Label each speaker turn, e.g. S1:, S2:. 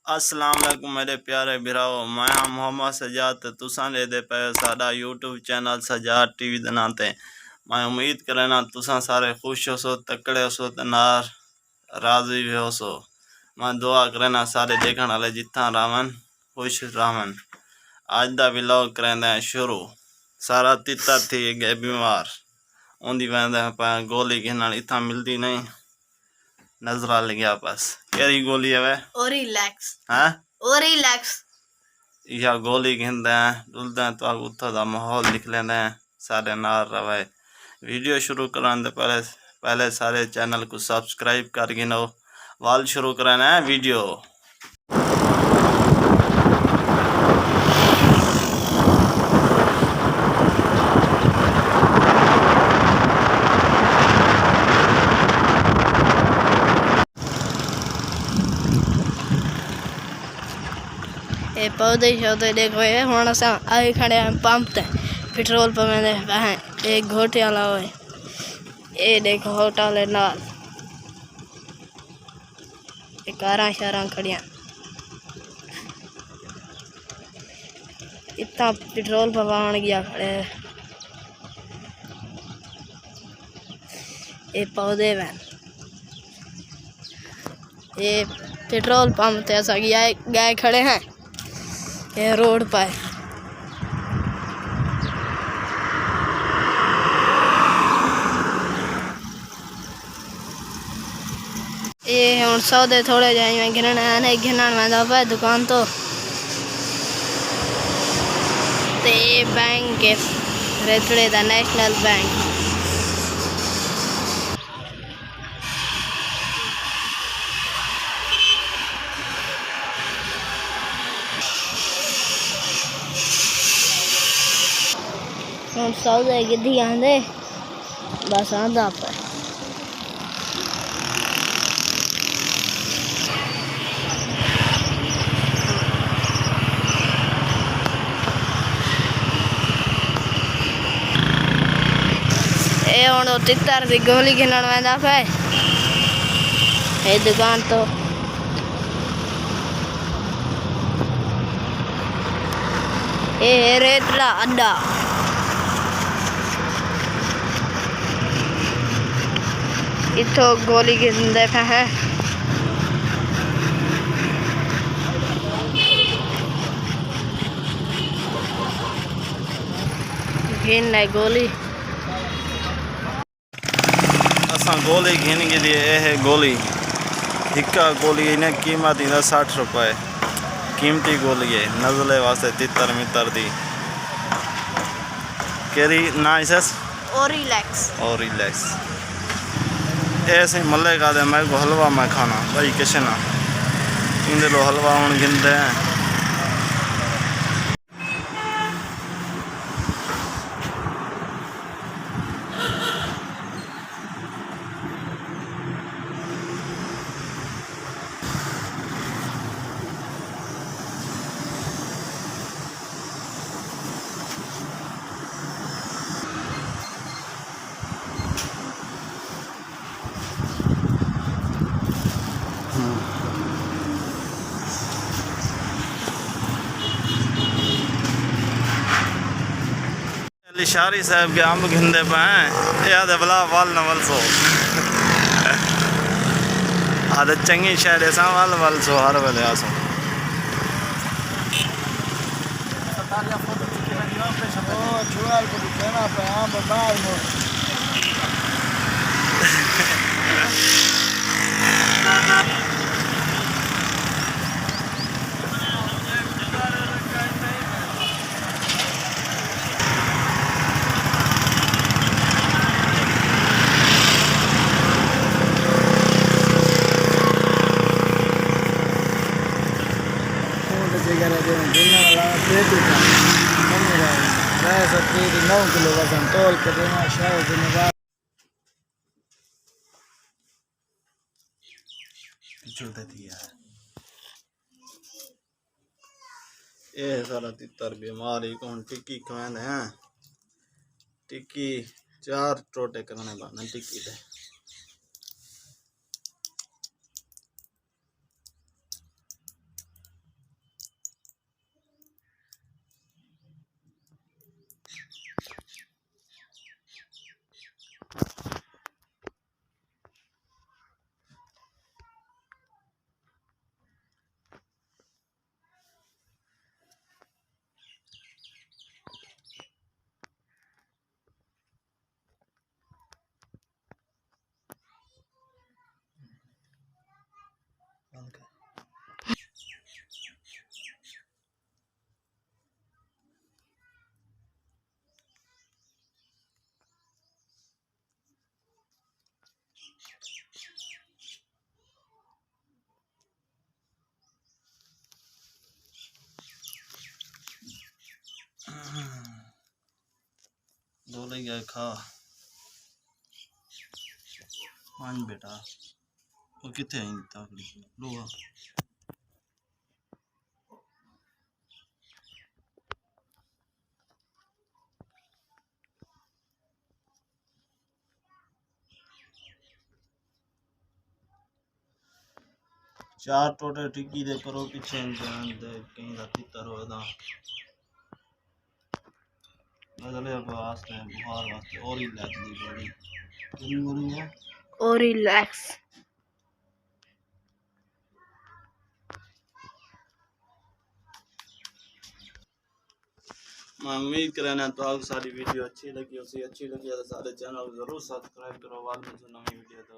S1: अस्सलाम वालेकुम मेरे प्यारे बिराओ, मैं मोहम्मद सजाद तुसां दे पे साडा यूट्यूब चैनल सजाद टीवी दे नाते। मैं उम्मीद करना तुसां सारे खुश हो सो, तकड़े हो सो, नार राजी भी हो सो। मैं दुआ करना सारे देखने वाले जितना रावन खुश रावन। आज दा व्लॉग करेंदे शुरू। सारा तितर थी गए बीमार उन्दी वेंदे पे गोली घिनण इतना मिलती नहीं, नजरा लग्या बस। केरी गोली है वे?
S2: ओरिलैक्स।
S1: हाँ
S2: ओरिलैक्स
S1: या गोली घिनते डुलते तो उत्थों का माहौल लिख लेंदे सारे नार रवे। वीडियो शुरू कराने पहले सारे चैनल को सब्सक्राइब कर गिनो। वाल शुरू कराना है वीडियो।
S2: ये पौधे शौधे देखो, ये हूँ अस आई खड़े हैं पंप ते पेट्रोल पंप में वह एक घोटे वाला हो। ये देखो होटल है नाल, ये कारा शारा खड़िया। इतना पेट्रोल पंप आन गया खड़े। ये पौधे में ये पेट्रोल पंप ते ऐसा गए खड़े हैं ये रोड पर। ये हूँ सौदे थोड़े जाए घिनण में दुकान तो ये बैंक है रेतड़े दा नेशनल बैंक। हूँ सौदे गिद्धी आंदे बस आंदा पर। ये हूँ तितर की गोली घिनण वेंदा पे ये दुकान तो। ये रेतड़ा अड्डा। इतो गोली घिनते पे है। घिन गोली
S1: गोली घिन गई। यह है गोली, हिक्का गोली इन्हें कीमत इंदा 60 रुपए। कीमती गोली है नजले वास्ते तितर मितर दी। केरी ना इसस
S2: ओरिलैक्स।
S1: ओरिलैक्स ऐसे मल्ले का दे मैं को हलवा मैं खाना भाई किसे ना इंदे लो हलवा हूँ गिनते हैं। लिशारी साहब के अम्ब घिंदे पे आदे बला वाल नवल सो आदे चंगी शायद ऐसा वाल वाल सो हर वेले आसो। किलो वजन तोल के देना शायद ये सारा तितर बीमारी कौन टिक्की खवेंदे हैं। टिक्की 4 टोटे करने बाने टिक्की दे। गया खा मान बेटा वो कितने आई ताकड़ी लोहा चार टोटे टिक्की दे करो पीछे कहीं दा तितर होदा बदले वास्ते बुखार वास्ते और ही लैक दी बड़ी कितनी गोली है
S2: और रिलैक्स
S1: मैं उम्मीद करना तो आपको सारी वीडियो अच्छी लगी तो सारे चैनल जरूर सब्सक्राइब करो बाद में नई वीडियो